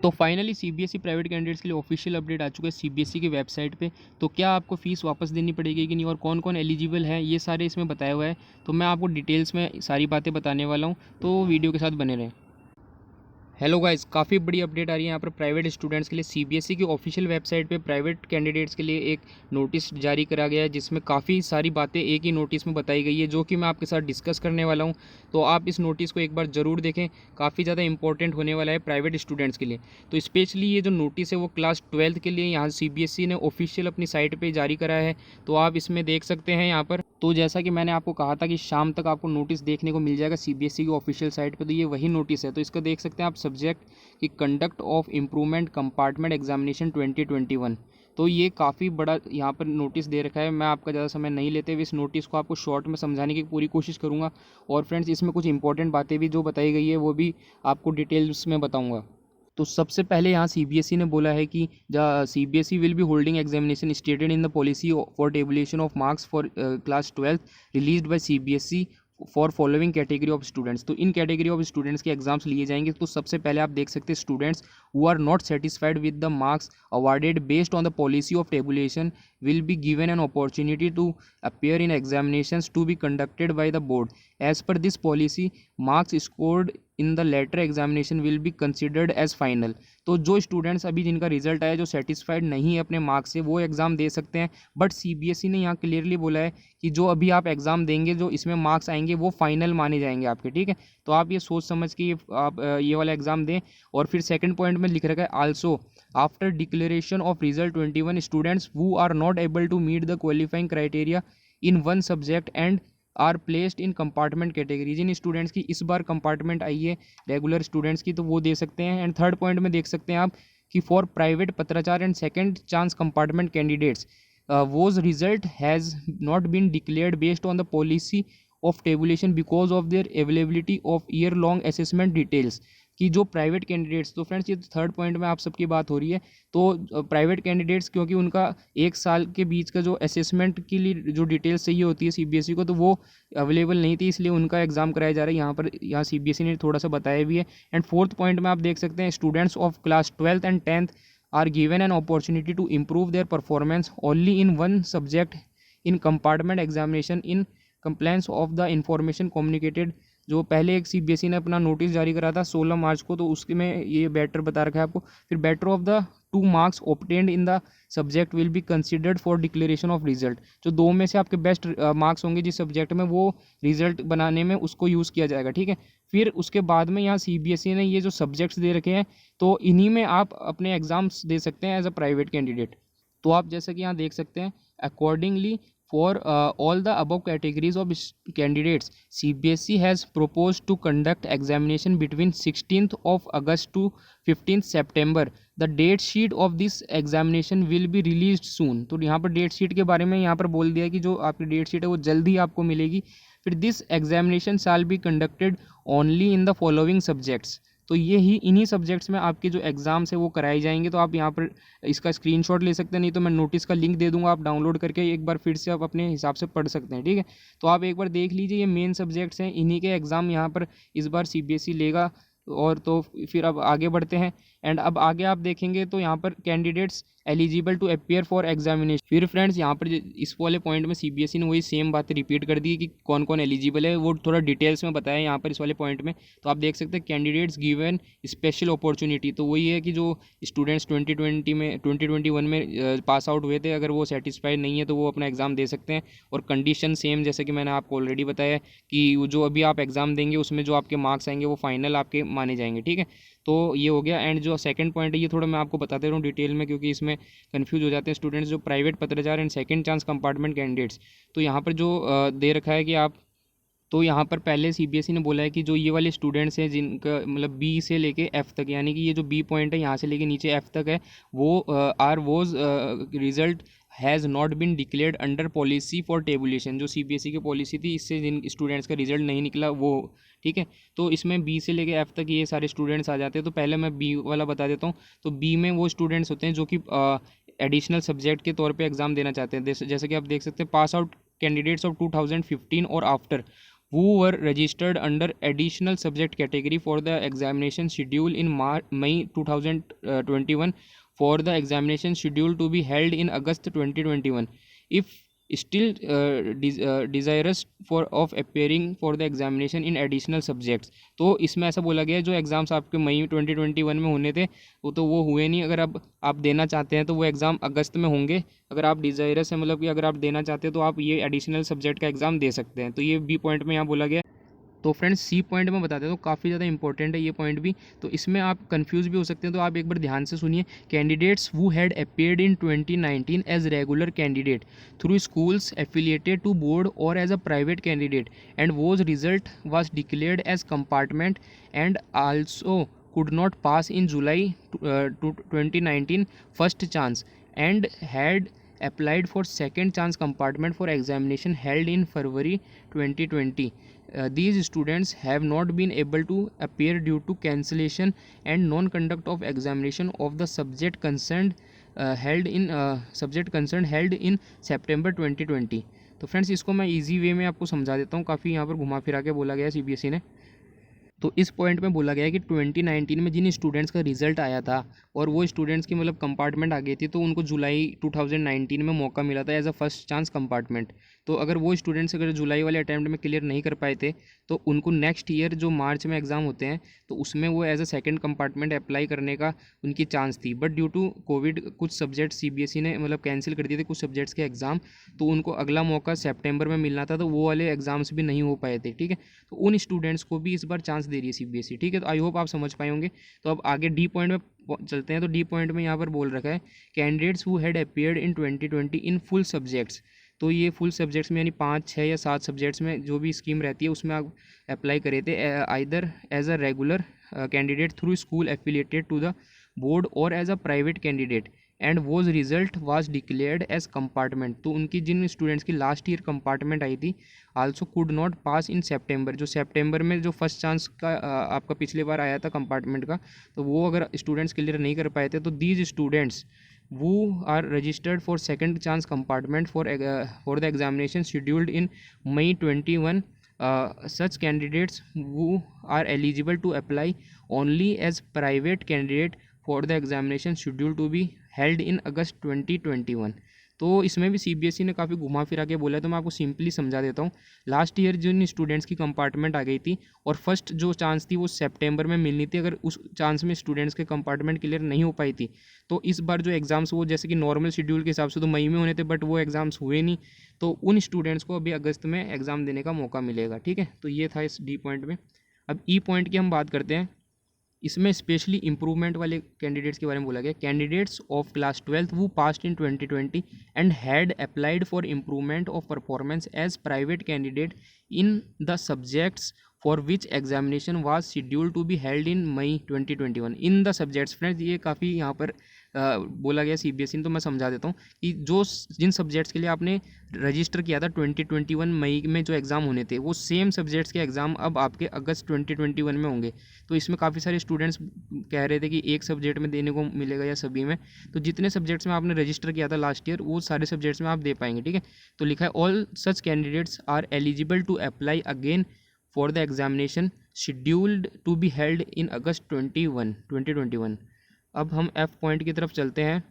तो finally CBSE private candidates के लिए ऑफिशियल अपडेट आ चुका है सीबीएसई की वेबसाइट पे। तो क्या आपको फ़ीस वापस देनी पड़ेगी कि नहीं और कौन कौन एलिजिबल है ये सारे इसमें बताया हुआ है। तो मैं आपको डिटेल्स में सारी बातें बताने वाला हूँ, तो वीडियो के साथ बने रहें। हेलो गाइस, काफ़ी बड़ी अपडेट आ रही है यहाँ पर प्राइवेट स्टूडेंट्स के लिए। सीबीएसई की ऑफिशियल वेबसाइट पे प्राइवेट कैंडिडेट्स के लिए एक नोटिस जारी करा गया है, जिसमें काफ़ी सारी बातें एक ही नोटिस में बताई गई है, जो कि मैं आपके साथ डिस्कस करने वाला हूँ। तो आप इस नोटिस को एक बार ज़रूर देखें, काफ़ी ज़्यादा इंपॉर्टेंट होने वाला है प्राइवेट स्टूडेंट्स के लिए। तो स्पेशली ये जो नोटिस है वो क्लास 12th के लिए यहाँ सीबीएसई ने ऑफिशियल अपनी साइट पर जारी करा है। तो आप इसमें देख सकते हैं यहाँ पर। तो जैसा कि मैंने आपको कहा था कि शाम तक आपको नोटिस देखने को मिल जाएगा सीबीएसई की ऑफिशियल साइट पे, तो ये वही नोटिस है। तो इसका देख सकते हैं आप, सब्जेक्ट कि conduct of improvement compartment examination 2021। तो ये काफ़ी बड़ा यहाँ पर नोटिस दे रखा है। मैं आपका ज़्यादा समय नहीं लेते हुए इस नोटिस को आपको शॉर्ट में समझाने की पूरी कोशिश करूँगा। और फ्रेंड्स, इसमें कुछ इंपॉर्टेंट बातें भी जो बताई गई है वो भी आपको डिटेल्स में बताऊँगा। तो सबसे पहले यहाँ सीबीएसई ने बोला है कि CBSE will be holding examination stated in the policy for tabulation of marks for class 12 released by CBSE for following category of students. तो इन कैटेगरी ऑफ स्टूडेंट्स के एग्जाम्स लिए जाएंगे। तो सबसे पहले आप देख सकते हैं, students who are not satisfied with the marks awarded based on the policy of tabulation will be given an opportunity to appear in examinations to be conducted by the board. As per this policy, marks scored in the latter examination will be considered as final. तो जो students अभी जिनका result आया, जो satisfied नहीं है अपने marks से, वो एग्ज़ाम दे सकते हैं। बट सीबीएसई ने यहाँ क्लियरली बोला है कि जो अभी आप एग्ज़ाम देंगे, जो इसमें मार्क्स आएंगे वो फाइनल माने जाएंगे आपके, ठीक है। तो आप ये सोच समझ के आप ये वाला एग्ज़ाम दें। और फिर सेकंड पॉइंट में लिख रखा है, also after declaration of result 21 students who are not able to meet the qualifying criteria in one subject and are placed in compartment category. जिन स्टूडेंट्स की इस बार कंपार्टमेंट आई है रेगुलर स्टूडेंट्स की, तो वो दे सकते हैं। एंड थर्ड पॉइंट में देख सकते हैं आप कि फॉर प्राइवेट पत्राचार and second chance compartment candidates whose result has not been declared based on the policy of tabulation because of their availability of year long assessment details. कि जो private candidates, तो फ्रेंड्स ये third point में आप सबकी बात हो रही है। तो प्राइवेट कैंडिडेट्स, क्योंकि उनका एक साल के बीच का जो असेसमेंट के लिए जो डिटेल्स चाहिए होती है सीबीएसई को, तो वो अवेलेबल नहीं थी, इसलिए उनका एग्जाम कराया जा रहा है यहाँ पर। यहाँ सीबीएसई ने थोड़ा सा बताया भी है। एंड फोर्थ पॉइंट में आप देख सकते हैं, students of class 12th and 10th are given an opportunity to improve their performance only in one subject in compartment examination in compliance of the information communicated. जो पहले एक सीबीएसई ने अपना नोटिस जारी करा था 16 मार्च को, तो उसके में ये बेटर बता रखा है आपको। फिर better of the 2 marks obtained in the subject will be considered for declaration of result. जो 2 में से आपके बेस्ट मार्क्स होंगे जिस सब्जेक्ट में, वो रिजल्ट बनाने में उसको यूज़ किया जाएगा, ठीक है। फिर उसके बाद में यहाँ सीबीएसई ने ये जो सब्जेक्ट्स दे रखे हैं, तो इन्हीं में आप अपने एग्जाम्स दे सकते हैं एज अ प्राइवेट कैंडिडेट। तो आप जैसा कि यहाँ देख सकते हैं, accordingly for all the above categories of candidates, CBSE has proposed to conduct examination between 16th of August to 15th September. The date sheet of this examination will be released soon. तो यहाँ पर date sheet के बारे में यहाँ पर बोल दिया कि जो आपकी डेट शीट है वो जल्द ही आपको मिलेगी। फिर this examination shall be conducted only in the following subjects. तो ये ही इन्हीं सब्जेक्ट्स में आपके जो एग्ज़ाम्स है वो कराए जाएंगे। तो आप यहाँ पर इसका स्क्रीनशॉट ले सकते हैं, नहीं तो मैं नोटिस का लिंक दे दूंगा, आप डाउनलोड करके एक बार फिर से आप अपने हिसाब से पढ़ सकते हैं, ठीक है। तो आप एक बार देख लीजिए, ये मेन सब्जेक्ट्स हैं, इन्हीं के एग्ज़ाम यहाँ पर इस बार सीबीएसई लेगा। और तो फिर अब आगे बढ़ते हैं। एंड अब आगे आप देखेंगे तो यहाँ पर candidates eligible to appear for examination. फिर फ्रेंड्स यहाँ पर इस वाले पॉइंट में सीबीएसई ने वही सेम बातें रिपीट कर दी कि कौन कौन एलिजिबल है, वो थोड़ा डिटेल्स में बताया यहाँ पर इस वाले पॉइंट में। तो आप देख सकते हैं, कैंडिडेट्स गिवन स्पेशल अपॉर्चुनिटी। तो वही है कि जो स्टूडेंट्स 2021 में पास आउट हुए थे, अगर वो सेटिस्फाइड नहीं है तो वो अपना एग्ज़ाम दे सकते हैं। और कंडीशन सेम, जैसे कि मैंने आपको ऑलरेडी बताया कि जो अभी आप एग्ज़ाम देंगे उसमें जो आपके मार्क्स आएंगे वो फाइनल आपके माने जाएंगे, ठीक है। तो ये हो गया। एंड जो सेकंड पॉइंट है, ये थोड़ा मैं आपको बताते रहूँ डिटेल में, क्योंकि इसमें कंफ्यूज हो जाते हैं स्टूडेंट्स, जो प्राइवेट पत्राचार and second chance compartment candidates. तो यहाँ पर जो दे रखा है कि आप, तो यहाँ पर पहले सीबीएसई ने बोला है कि जो ये वाले स्टूडेंट्स हैं जिनका मतलब बी से लेके एफ़ तक, यानी कि ये जो बी पॉइंट है यहाँ से लेके नीचे एफ़ तक है, वो are whose result has not been declared under policy for tabulation. जो सीबीएसई की पॉलिसी थी, इससे जिन स्टूडेंट्स का रिजल्ट नहीं निकला वो, ठीक है। तो इसमें बी से लेके एफ़ तक ये सारे स्टूडेंट्स आ जाते हैं। तो पहले मैं बी वाला बता देता हूँ। तो बी में वो स्टूडेंट्स होते हैं जो कि एडिशनल सब्जेक्ट के तौर पे एग्ज़ाम देना चाहते हैं। जैसे कि आप देख सकते हैं, पास आउट कैंडिडेट्स ऑफ 2015 और after who were registered under additional subject category for the examination schedule in May 2021 for the examination schedule to be held in August 2021 if still desirous for of appearing for the examination in additional subjects। तो इसमें ऐसा बोला गया है जो exams आपके मई 2021 में होने थे वो हुए नहीं। अगर अब आप देना चाहते हैं तो वो एग्ज़ाम अगस्त में होंगे। अगर आप डिज़ायरस है, मतलब कि अगर आप देना चाहते हैं तो आप ये एडिशनल सब्जेक्ट का एग्ज़ाम दे सकते हैं। तो ये बी पॉइंट में यहाँ बोला गया। तो फ्रेंड्स सी पॉइंट में बता देता हूँ, काफ़ी ज़्यादा इंपॉर्टेंट है ये पॉइंट भी। तो इसमें आप कंफ्यूज भी हो सकते हैं, तो आप एक बार ध्यान से सुनिए। Candidates who had appeared in 2019 as regular candidate through schools affiliated to board और as a private candidate and whose result was declared as compartment and also could not pass in July 2019 first chance and had applied for second chance compartment for examination held in February 2020. These students have not been able to appear due to cancellation and non-conduct of examination of the subject concerned held in September 2020. तो friends इसको मैं easy way में आपको समझा देता हूँ। काफ़ी यहाँ पर घुमा फिरा के बोला गया है सीबीएसई ने। तो इस पॉइंट में बोला गया है कि 2019 में जिन स्टूडेंट्स का रिजल्ट आया था और वो स्टूडेंट्स की मतलब कंपार्टमेंट आ गई थी, तो उनको जुलाई 2019 में मौका मिला था as a first chance compartment. तो अगर वो स्टूडेंट्स अगर जुलाई वाले अटैम्प्ट में क्लियर नहीं कर पाए थे तो उनको नेक्स्ट ईयर जो मार्च में एग्ज़ाम होते हैं तो उसमें वो as a second compartment apply करने का उनकी चांस थी। बट ड्यू टू कोविड कुछ सब्जेक्ट सीबीएसई ने मतलब कैंसिल कर दिए थे कुछ सब्जेक्ट्स के एग्ज़ाम, तो उनको अगला मौका सेप्टेम्बर में मिलना था, तो वो वाले एग्ज़ाम्स भी नहीं हो पाए थे। ठीक है, तो उन स्टूडेंट्स को भी इस बार चांस दे रही है सीबीएसई। ठीक है, तो आई होप आप समझ पाए होंगे। तो अब आगे डी पॉइंट में चलते हैं। तो डी पॉइंट में यहाँ पर बोल रखा है candidates who had appeared in 2020 in full subjects. तो ये फुल सब्जेक्ट्स में यानी 5, 6 या 7 सब्जेक्ट्स में जो भी स्कीम रहती है उसमें आप अप्लाई करे थे either as a regular candidate through school affiliated to the board और as a private candidate and whose result was declared as compartment. तो उनकी जिन स्टूडेंट्स की लास्ट ईयर कंपार्टमेंट आई थी also could not pass in September. जो September में जो फर्स्ट चांस का आपका पिछले बार आया था कंपार्टमेंट का, तो वो अगर स्टूडेंट्स क्लियर नहीं कर पाए थे तो these students who are registered for second chance compartment for the examination scheduled in May 21, such candidates who are eligible to apply only as private candidate for the examination scheduled to be held in August 2021। तो इसमें भी CBSE ने काफ़ी घुमा फिरा के बोला है, तो मैं आपको सिंपली समझा देता हूँ। लास्ट ईयर जिन स्टूडेंट्स की कंपार्टमेंट आ गई थी और फर्स्ट जो चांस थी वो सितंबर में मिलनी थी, अगर उस चांस में स्टूडेंट्स के कंपार्टमेंट क्लियर नहीं हो पाई थी तो इस बार जो एग्ज़ाम्स वो जैसे कि नॉर्मल शेड्यूल के हिसाब से तो मई में होने थे, बट वो एग्ज़ाम्स हुए नहीं, तो उन स्टूडेंट्स को अभी अगस्त में एग्ज़ाम देने का मौका मिलेगा। ठीक है, तो ये था इस डी पॉइंट में। अब ई पॉइंट की हम बात करते हैं। इसमें स्पेशली इंप्रूवमेंट वाले कैंडिडेट्स के बारे में बोला गया। Candidates of class 12 who passed in 2020 and had applied for improvement of performance as private candidate in the subjects for which examination was schedule to be held in May 2021 in the subjects. Friends ये काफ़ी यहाँ पर बोला गया CBSE ने, तो मैं समझा देता हूँ कि जो जिन सब्जेक्ट्स के लिए आपने रजिस्टर किया था 2021 मई में जो एग्ज़ाम होने थे वो सेम सब्जेक्ट्स के एग्ज़ाम अब आपके अगस्त 2021 में होंगे। तो इसमें काफ़ी सारे स्टूडेंट्स कह रहे थे कि एक सब्जेक्ट में देने को मिलेगा या सभी में, तो जितने सब्जेक्ट्स में आपने रजिस्टर किया था लास्ट ईयर वो सारे सब्जेक्ट्स में आप दे पाएंगे। ठीक है, तो लिखा है all such candidates are eligible to apply again for the examination scheduled to be held in August 2021। अब हम एफ पॉइंट की तरफ चलते हैं।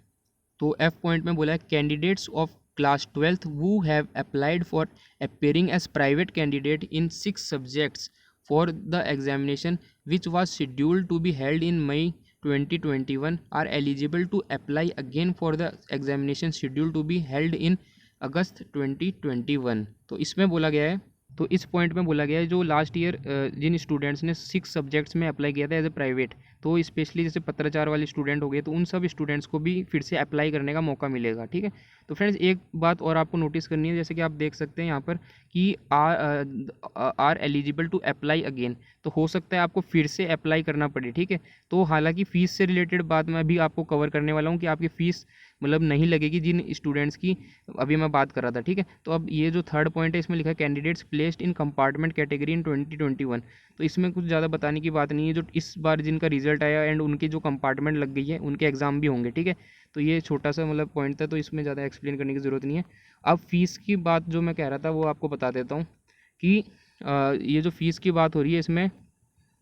तो एफ पॉइंट में बोला है candidates of class 12 who have applied for appearing as private candidate in 6 subjects for the examination which was scheduled to be held in May 2021 are eligible to apply again for the examination scheduled to be held in August 2021। तो इसमें बोला गया है, तो इस point में बोला गया है जो लास्ट ईयर जिन स्टूडेंट्स ने 6 सब्जेक्ट्स में अप्लाई किया था एज ए प्राइवेट, तो स्पेशली जैसे पत्राचार वाले स्टूडेंट हो गए, तो उन सब स्टूडेंट्स को भी फिर से अप्लाई करने का मौका मिलेगा। ठीक है, तो फ्रेंड्स एक बात और आपको नोटिस करनी है, जैसे कि आप देख सकते हैं यहाँ पर कि are eligible to apply again, तो हो सकता है आपको फिर से अप्लाई करना पड़े। ठीक है, तो हालांकि फ़ीस से रिलेटेड बात मैं भी आपको कवर करने वाला हूँ कि आपकी फ़ीस मतलब नहीं लगेगी जिन स्टूडेंट्स की अभी मैं बात कर रहा था। ठीक है, तो अब ये जो थर्ड पॉइंट है इसमें लिखा है candidates placed in compartment category इन 2021। तो इसमें कुछ ज़्यादा बताने की बात नहीं है, जो इस बार जिनका रिजल्ट आया एंड उनकी जो कंपार्टमेंट लग गई है उनके एग्ज़ाम भी होंगे। ठीक है, तो ये छोटा सा मतलब पॉइंट था, तो इसमें ज़्यादा एक्सप्लेन करने की ज़रूरत नहीं है। अब फीस की बात जो मैं कह रहा था वो आपको बता देता हूँ कि ये जो फ़ीस की बात हो रही है इसमें,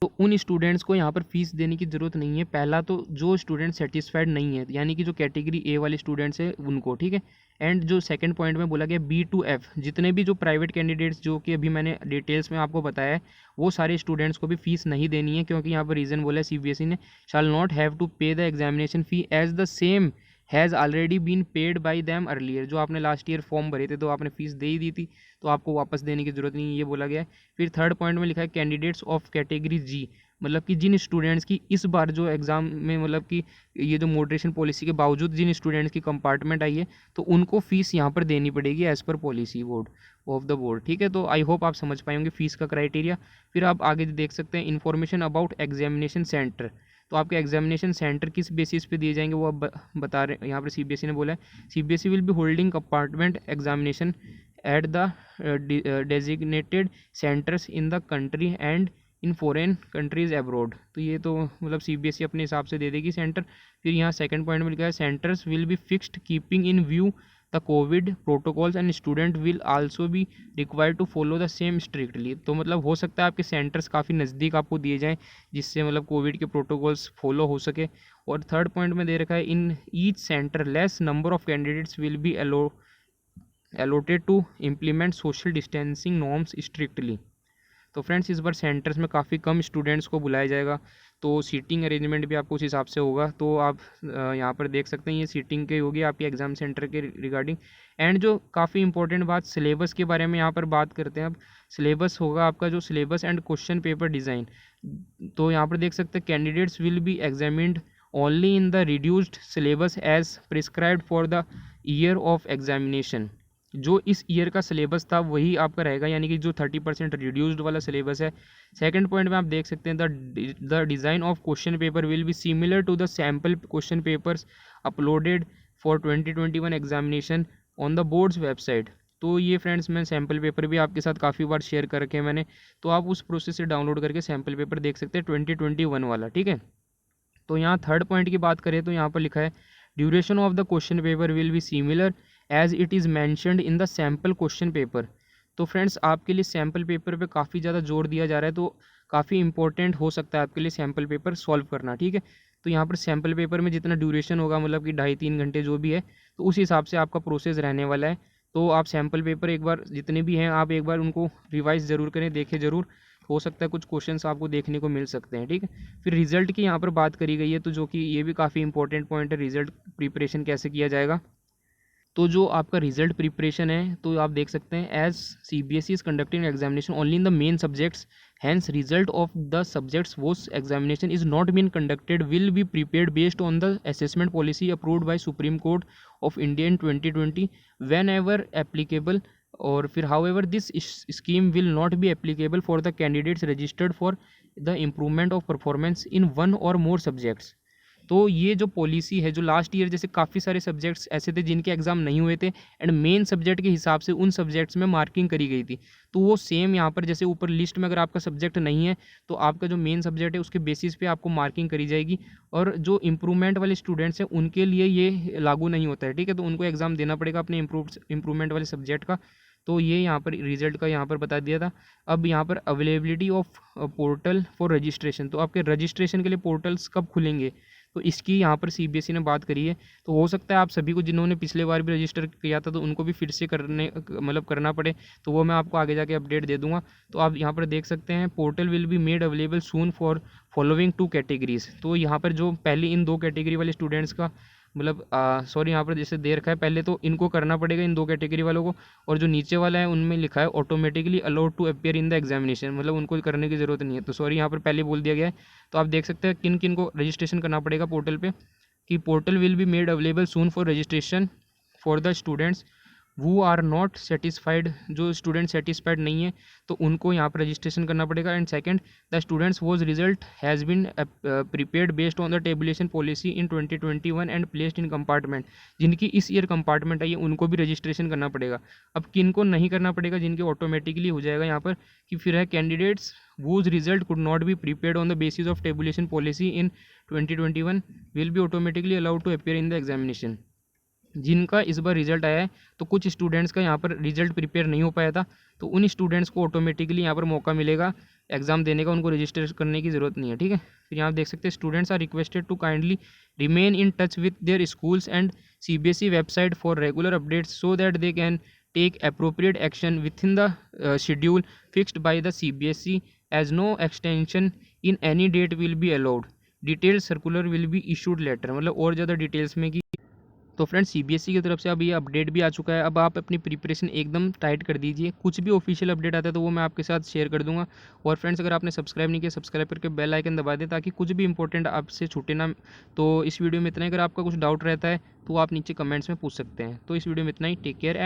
तो उन स्टूडेंट्स को यहाँ पर फ़ीस देने की ज़रूरत नहीं है। पहला तो जो स्टूडेंट सेटिस्फाइड नहीं है, यानी कि जो कैटेगरी ए वाले स्टूडेंट्स हैं उनको, ठीक है। एंड जो सेकंड पॉइंट में बोला गया बी टू एफ, जितने भी जो प्राइवेट कैंडिडेट्स जो कि अभी मैंने डिटेल्स में आपको बताया है, वो सारे स्टूडेंट्स को भी फीस नहीं देनी है, क्योंकि यहाँ पर रीज़न बोला है सीबीएसई ने, shall not have to pay the examination fee as the same has already been paid by them earlier. जो आपने लास्ट ईयर फॉर्म भरे थे तो आपने फ़ीस दे ही दी थी, तो आपको वापस देने की ज़रूरत नहीं है, ये बोला गया है। फिर थर्ड पॉइंट में लिखा है कैंडिडेट्स ऑफ कैटेगरी जी, मतलब कि जिन स्टूडेंट्स की इस बार जो एग्ज़ाम में, मतलब कि ये जो मॉडरेशन पॉलिसी के बावजूद जिन स्टूडेंट्स की कंपार्टमेंट आई है, तो उनको फ़ीस यहाँ पर देनी पड़ेगी as per policy board of the board, ठीक है। तो आई होप आप समझ पाएंगे फ़ीस का क्राइटेरिया। फिर आप आगे देख सकते हैं इन्फॉर्मेशन अबाउट एग्जामिनेशन सेंटर। तो आपके एग्जामिनेशन सेंटर किस बेसिस पे दिए जाएंगे वो अब बता रहे हैं। यहाँ पर सीबीएसई ने बोला है CBSE will be holding compartment examination at the designated centres in the country and in foreign countries abroad. तो ये तो मतलब सीबीएसई अपने हिसाब से दे देगी सेंटर। फिर यहाँ सेकंड पॉइंट में लिखा है centres will be fixed keeping in view the covid protocols and student will also be required to follow the same strictly. तो मतलब हो सकता है आपके सेंटर्स काफ़ी नज़दीक आपको दिए जाएँ, जिससे मतलब कोविड के प्रोटोकॉल्स फॉलो हो सके। और थर्ड पॉइंट में दे रखा है in each centre less number of candidates will B allotted to implement social distancing norms strictly। तो फ्रेंड्स इस बार सेंटर्स में काफ़ी कम स्टूडेंट्स को बुलाया जाएगा, तो सीटिंग अरेंजमेंट भी आपको उस हिसाब से होगा। तो आप यहाँ पर देख सकते हैं ये सीटिंग की होगी आपकी एग्ज़ाम सेंटर के रिगार्डिंग। एंड जो काफ़ी इंपॉर्टेंट बात सिलेबस के बारे में यहाँ पर बात करते हैं। अब सिलेबस होगा आपका जो syllabus and question paper design. तो यहाँ पर देख सकते हैं candidates will be examined only in the reduced syllabus as prescribed for the year of examination. जो इस ईयर का सिलेबस था वही आपका रहेगा, यानी कि जो 30% रिड्यूस्ड वाला सिलेबस है। सेकंड पॉइंट में आप देख सकते हैं the design of question paper will be similar to the sample question papers uploaded for 2021 examination on the board's website. तो ये फ्रेंड्स मैं सैम्पल पेपर भी आपके साथ काफ़ी बार शेयर कर रखे हैं मैंने, तो आप उस प्रोसेस से डाउनलोड करके सैम्पल पेपर देख सकते हैं 2021 वाला, ठीक है। तो यहाँ थर्ड पॉइंट की बात करें तो यहाँ पर लिखा है duration of the question paper will be similar as it is mentioned in the sample question paper. तो फ्रेंड्स आपके लिए सैम्पल पेपर पे काफ़ी ज़्यादा जोर दिया जा रहा है, तो काफ़ी इंपॉर्टेंट हो सकता है आपके लिए सैम्पल पेपर सॉल्व करना, ठीक है। तो यहाँ पर सैम्पल पेपर में जितना ड्यूरेशन होगा, मतलब कि 2.5-3 घंटे जो भी है, तो उस हिसाब से आपका प्रोसेस रहने वाला है। तो आप सैम्पल पेपर एक बार जितने भी हैं आप एक बार उनको रिवाइज़ ज़रूर करें, देखें ज़रूर, हो सकता है कुछ क्वेश्चंस आपको देखने को मिल सकते हैं, ठीक है। फिर रिजल्ट की यहाँ पर बात करी गई है, तो जो कि ये भी काफ़ी इंपॉर्टेंट पॉइंट है, रिजल्ट प्रिपरेशन कैसे किया जाएगा। तो जो आपका रिजल्ट प्रिपरेशन है, तो आप देख सकते हैं as CBSE is conducting examination only in the main subjects, hence result of the subjects वो examination is not been conducted will be prepared based on the assessment policy approved by Supreme Court of India in 2020 whenever applicable. और फिर however this scheme will not be applicable for the candidates registered for the improvement of performance in one और more subjects. तो ये जो policy है, जो last year जैसे काफ़ी सारे सब्जेक्ट्स ऐसे थे जिनके एग्ज़ाम नहीं हुए थे एंड मेन सब्जेक्ट के हिसाब से उन सब्जेक्ट्स में मार्किंग करी गई थी, तो वो सेम यहाँ पर जैसे ऊपर लिस्ट में अगर आपका सब्जेक्ट नहीं है तो आपका जो मेन सब्जेक्ट है उसके बेसिस पे आपको मार्किंग करी जाएगी। और जो इम्प्रूवमेंट वाले स्टूडेंट्स हैं उनके लिए ये लागू नहीं होता है, ठीक है। तो उनको एग्ज़ाम देना पड़ेगा अपने इम्प्रूवमेंट वाले सब्जेक्ट का। तो ये यहाँ पर रिजल्ट का यहाँ पर बता दिया था। अब यहाँ पर availability of portal for registration, तो आपके रजिस्ट्रेशन के लिए पोर्टल्स कब खुलेंगे, तो इसकी यहाँ पर सीबीएसई ने बात करी है। तो हो सकता है आप सभी को जिन्होंने पिछले बार भी रजिस्टर किया था तो उनको भी फिर से करना पड़े, तो वो मैं आपको आगे जाके अपडेट दे दूंगा। तो आप यहाँ पर देख सकते हैं portal will be made available soon for following 2 categories. तो यहाँ पर जो पहले इन 2 कैटेगरी वाले स्टूडेंट्स का मतलब सॉरी यहाँ पर जैसे दे रखा है, पहले तो इनको करना पड़ेगा इन 2 कैटेगरी वालों को, और जो नीचे वाला है उनमें लिखा है automatically allowed to appear in the examination, मतलब उनको करने की ज़रूरत नहीं है। तो सॉरी यहाँ पर पहले बोल दिया गया है। तो आप देख सकते हैं किन किन को रजिस्ट्रेशन करना पड़ेगा पोर्टल पे, कि portal will be made available soon for registration for the students who are not satisfied. जो स्टूडेंट सेटिस्फाइड नहीं है तो उनको यहाँ पर रजिस्ट्रेशन करना पड़ेगा। And second, the students whose result has been prepared based on the tabulation policy in 2021 and placed in compartment. जिनकी इस ईयर कंपार्टमेंट आई है उनको भी रजिस्ट्रेशन करना पड़ेगा। अब किन को नहीं करना पड़ेगा, जिनके ऑटोमेटिकली हो जाएगा यहाँ पर कि फिर है candidates whose result could not be prepared on the basis of tabulation policy in 2021 will be automatically allowed to appear in the examination। जिनका इस बार रिज़ल्ट आया है, तो कुछ स्टूडेंट्स का यहाँ पर रिज़ल्ट प्रिपेयर नहीं हो पाया था, तो उन स्टूडेंट्स को ऑटोमेटिकली यहाँ पर मौका मिलेगा एग्ज़ाम देने का, उनको रजिस्टर करने की ज़रूरत नहीं है। ठीक है, फिर यहाँ आप देख सकते हैं students are requested to kindly remain in touch with their schools and CBSE website for regular updates so that they can take appropriate action within the schedule fixed by the CBSE as no extension in any date will be allowed. Detailed circular will be issued later। मतलब और ज़्यादा details में कि तो friends CBSE की तरफ से अब ये अपडेट भी आ चुका है। अब आप अपनी प्रिपरेशन एकदम टाइट कर दीजिए, कुछ भी ऑफिशियल अपडेट आता है तो वो मैं आपके साथ शेयर कर दूंगा। और फ्रेंड्स अगर आपने सब्सक्राइब नहीं किया, सब्सक्राइब करके बेल आइकन दबा दें ताकि कुछ भी इंपॉर्टेंट आपसे छूटे ना। तो इस वीडियो में इतना ही। अगर आपका कुछ डाउट रहता है तो आप नीचे कमेंट्स में पूछ सकते हैं। तो इस वीडियो में इतना ही। Take care.